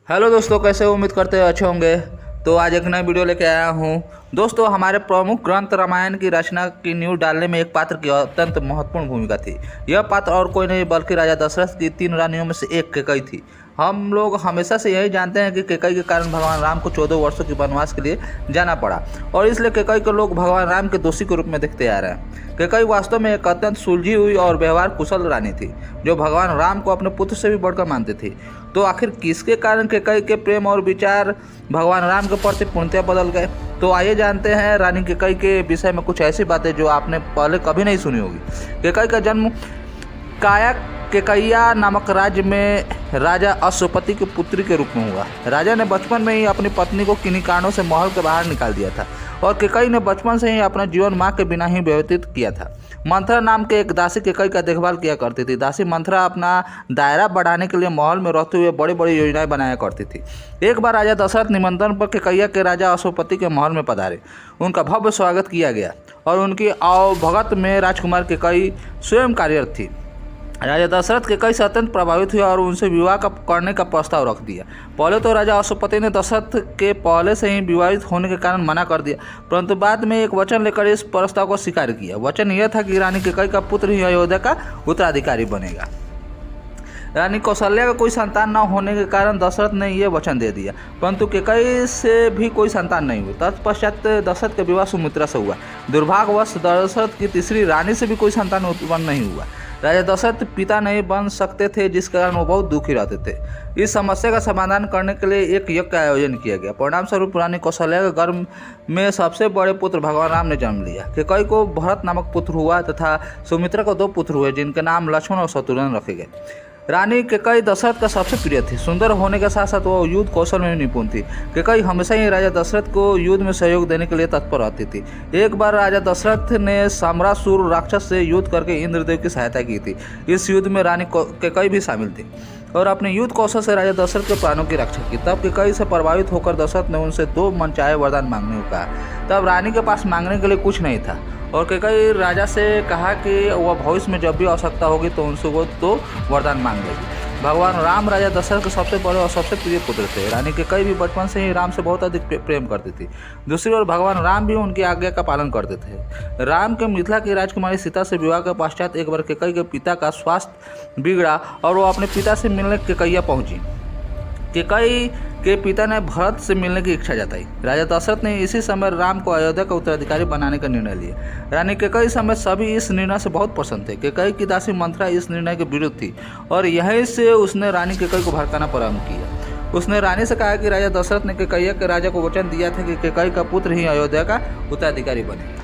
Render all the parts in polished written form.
Hello दोस्तों, कैसे हो? उम्मीद करते हैं अच्छे होंगे। तो आज एक नई वीडियो लेके आया हूँ। दोस्तों, हमारे प्रमुख ग्रंथ रामायण की रचना की नींव डालने में एक पात्र की अत्यंत महत्वपूर्ण भूमिका थी। यह पात्र और कोई नहीं बल्कि राजा दशरथ की 3 रानियों में से एक कैकई थी। हम लोग हमेशा से यही जानते हैं कि कैकई के कारण भगवान राम को 14 वर्षों की वनवास के लिए जाना पड़ा और इसलिए कैकई को लोग भगवान राम के दोषी के रूप में देखते आ रहे हैं। कैकई वास्तव में एक अत्यंत सुलझी हुई और व्यवहार कुशल रानी थी जो भगवान राम को अपने पुत्र से भी बढ़कर मानती थी। तो आखिर किसके कारण कैकई के प्रेम और विचार भगवान राम के प्रति पूर्णतः बदल गए? तो आइए जानते हैं रानी कैकई के विषय में कुछ ऐसी बातें जो आपने पहले कभी नहीं सुनी होगी। कैकई का जन्म काया केकैया नामक राज्य में राजा अश्वपति की पुत्री के रूप में हुआ। राजा ने बचपन में ही अपनी पत्नी को किन्हीं कारणों से महल के बाहर निकाल दिया था और कैकई ने बचपन से ही अपना जीवन माँ के बिना ही व्यतीत किया था। मंथरा नाम के एक दासी कैकई का देखभाल किया करती थी। दासी मंथरा अपना दायरा बढ़ाने के लिए महल में रहते हुए बड़ी बड़ी योजनाएं बनाया करती थी। एक बार राजा दशरथ निमंत्रण पर कैकैया के राजा अश्वपति के महल में पधारे। उनका भव्य स्वागत किया गया और उनकी आवभगत में राजकुमार कैकई स्वयं कार्यरत थी। राजा दशरथ कैकई से अत्यंत प्रभावित हुआ और उनसे विवाह करने का प्रस्ताव रख दिया। पहले तो राजा अश्वपति ने दशरथ के पहले से ही विवाहित होने के कारण मना कर दिया, परंतु बाद में एक वचन लेकर इस प्रस्ताव को स्वीकार किया। वचन यह था कि रानी कैकई का पुत्र ही अयोध्या का उत्तराधिकारी बनेगा। रानी कौशल्या का कोई संतान न होने के कारण दशरथ ने यह वचन दे दिया, परंतु कैकई से भी कोई संतान नहीं हुई। तत्पश्चात दशरथ का विवाह सुमित्रा से हुआ। दुर्भाग्यवश दशरथ की तीसरी रानी से भी कोई संतान उत्पन्न नहीं हुआ। राजा दशरथ पिता नहीं बन सकते थे, जिस कारण वो बहुत दुखी रहते थे। इस समस्या का समाधान करने के लिए एक यज्ञ का आयोजन किया गया। परिणाम स्वरूप रानी कौशल्या के गर्भ में सबसे बड़े पुत्र भगवान राम ने जन्म लिया। कैकई को भरत नामक पुत्र हुआ तथा सुमित्रा को 2 पुत्र हुए जिनके नाम लक्ष्मण और शत्रुघ्न रखे गए। रानी कैकई दशरथ का सबसे प्रिय थी। सुंदर होने के साथ साथ वो युद्ध कौशल में भी निपुण थी। कैकई हमेशा ही राजा दशरथ को युद्ध में सहयोग देने के लिए तत्पर रहती थी। एक बार राजा दशरथ ने सम्रासुर राक्षस से युद्ध करके इंद्रदेव की सहायता की थी। इस युद्ध में रानी कैकई भी शामिल थी और अपने युद्ध कौशल से राजा दशरथ के प्राणों की रक्षा की। तब कैकई से प्रभावित होकर दशरथ ने उनसे 2 मनचाहे वरदान मांगने को कहा। तब रानी के पास मांगने के लिए कुछ नहीं था और कैकई राजा से कहा कि वह भविष्य में जब भी आवश्यकता होगी तो उनसे वो 2 वरदान मांग लेगी। भगवान राम राजा दशरथ के सबसे बड़े और सबसे प्रिय पुत्र थे। रानी कैकई भी बचपन से ही राम से बहुत अधिक प्रेम करती थी। दूसरी ओर भगवान राम भी उनकी आज्ञा का पालन करते थे। राम के मिथिला की राजकुमारी सीता से विवाह के पश्चात एक बार कैकई के पिता का स्वास्थ्य बिगड़ा और वो अपने पिता से मिलने कैकैया पहुंची। कैकई के पिता ने भरत से मिलने की इच्छा जताई। राजा दशरथ ने इसी समय राम को अयोध्या का उत्तराधिकारी बनाने का निर्णय लिया। रानी कैकई समेत सभी इस निर्णय से बहुत प्रसन्न थे। कैकई की दासी मंथरा इस निर्णय के विरुद्ध थी और यहीं से उसने रानी कैकई को भड़काना प्रारंभ किया। उसने रानी से कहा कि राजा दशरथ ने कैकैया के राजा को वचन दिया था कि कैकई का पुत्र ही अयोध्या का उत्तराधिकारी बनेगा,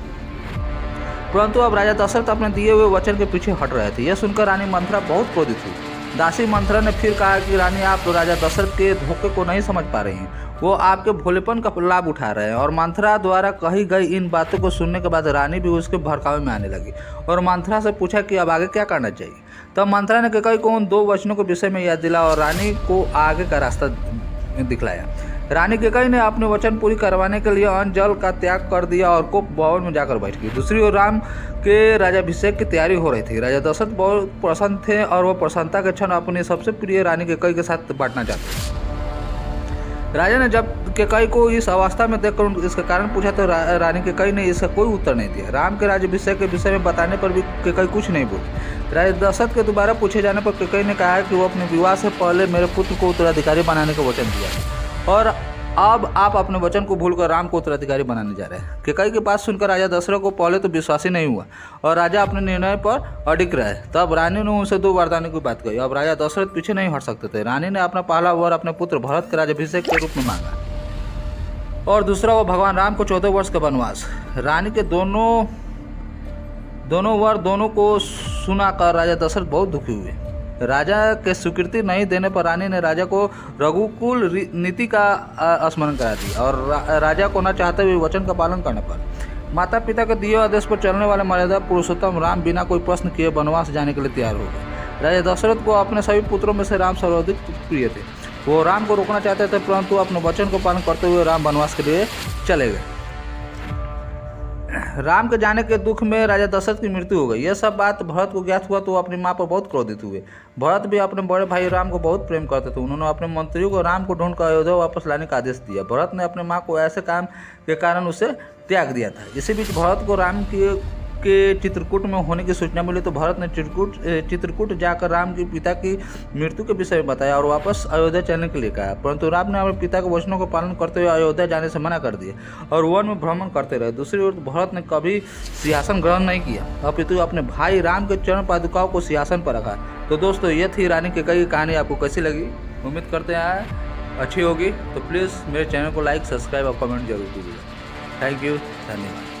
परंतु अब राजा दशरथ अपने दिए हुए वचन के पीछे हट रहे थे। यह सुनकर रानी मंथरा बहुत क्रोधित हुई। दासी मंथरा ने फिर कहा कि रानी, आप तो राजा दशरथ के धोखे को नहीं समझ पा रही हैं। वो आपके भोलेपन का लाभ उठा रहे हैं। और मंथरा द्वारा कही गई इन बातों को सुनने के बाद रानी भी उसके भड़कावे में आने लगी और मंथरा से पूछा कि अब आगे क्या करना चाहिए। तब मंथरा ने कैकई को उन 2 वचनों के विषय में याद दिला और रानी को आगे का रास्ता दिखलाया। रानी कैकई ने अपने वचन पूरी करवाने के लिए अन्न जल का त्याग कर दिया और कोप भवन में जाकर बैठ गई। दूसरी ओर राम के राज्याभिषेक की तैयारी हो रही थी। राजा दशरथ बहुत प्रसन्न थे और वह प्रसन्नता के क्षण अपनी सबसे प्रिय रानी कैकई के साथ बांटना चाहते थे। राजा ने जब कैकई को इस अवस्था में देखकर इसका कारण पूछा तो रानी कैकई ने इसका कोई उत्तर नहीं दिया। राम के राज्याभिषेक के विषय में बताने पर भी कैकई कुछ नहीं बोली। राजा दशरथ के दोबारा पूछे जाने पर कैकई ने कहा कि वो अपने विवाह से पहले मेरे पुत्र को उत्तराधिकारी बनाने का वचन दिया और अब आप अपने वचन को भूलकर राम को उत्तराधिकारी बनाने जा रहे हैं। कैकई की बात सुनकर राजा दशरथ को पहले तो विश्वास ही नहीं हुआ और राजा अपने निर्णय पर अडिग रहे। तब रानी ने उनसे 2 वरदानों की बात कही। अब राजा दशरथ पीछे नहीं हट सकते थे। रानी ने अपना पहला वर अपने पुत्र भरत के राज्याभिषेक के रूप में मांगा और दूसरा वो भगवान राम को 14 वर्ष का वनवास। रानी के दोनों वर को सुनाकर राजा दशरथ बहुत दुखी हुए। राजा के स्वीकृति नहीं देने पर रानी ने राजा को रघुकुल नीति का स्मरण करा दिया और राजा को न चाहते हुए वचन का पालन करने पर माता पिता के दिए आदेश पर चलने वाले मर्यादा पुरुषोत्तम राम बिना कोई प्रश्न किए वनवास जाने के लिए तैयार हो गए। राजा दशरथ को अपने सभी पुत्रों में से राम सर्वाधिक प्रिय थे। वो राम को रोकना चाहते थे, परंतु अपने वचन को पालन करते हुए राम वनवास के लिए चले गए। राम के जाने के दुख में राजा दशरथ की मृत्यु हो गई। यह सब बात भरत को ज्ञात हुआ तो वो अपनी माँ पर बहुत क्रोधित हुए। भरत भी अपने बड़े भाई राम को बहुत प्रेम करते थे। उन्होंने अपने मंत्रियों को राम को ढूंढकर अयोध्या वापस लाने का आदेश दिया। भरत ने अपने माँ को ऐसे काम के कारण उसे त्याग दिया था। इसी बीच भरत को राम के चित्रकूट में होने की सूचना मिली तो भरत ने चित्रकूट जाकर राम के पिता की मृत्यु के विषय में बताया और वापस अयोध्या चलने के लिए कहा। परंतु राम ने अपने पिता के वचनों का पालन करते हुए अयोध्या जाने से मना कर दिया और वन में भ्रमण करते रहे। दूसरी ओर भरत ने कभी सिंहासन ग्रहण नहीं किया, अपितु अपने भाई राम के चरण पादुकाओं को सिंहासन पर रखा। तो दोस्तों, ये थी रानी कैकेयी की कहानी। आपको कैसी लगी? उम्मीद करते हैं अच्छी होगी। तो प्लीज़ मेरे चैनल को लाइक, सब्सक्राइब और कमेंट जरूर कीजिएगा। थैंक यू, धन्यवाद।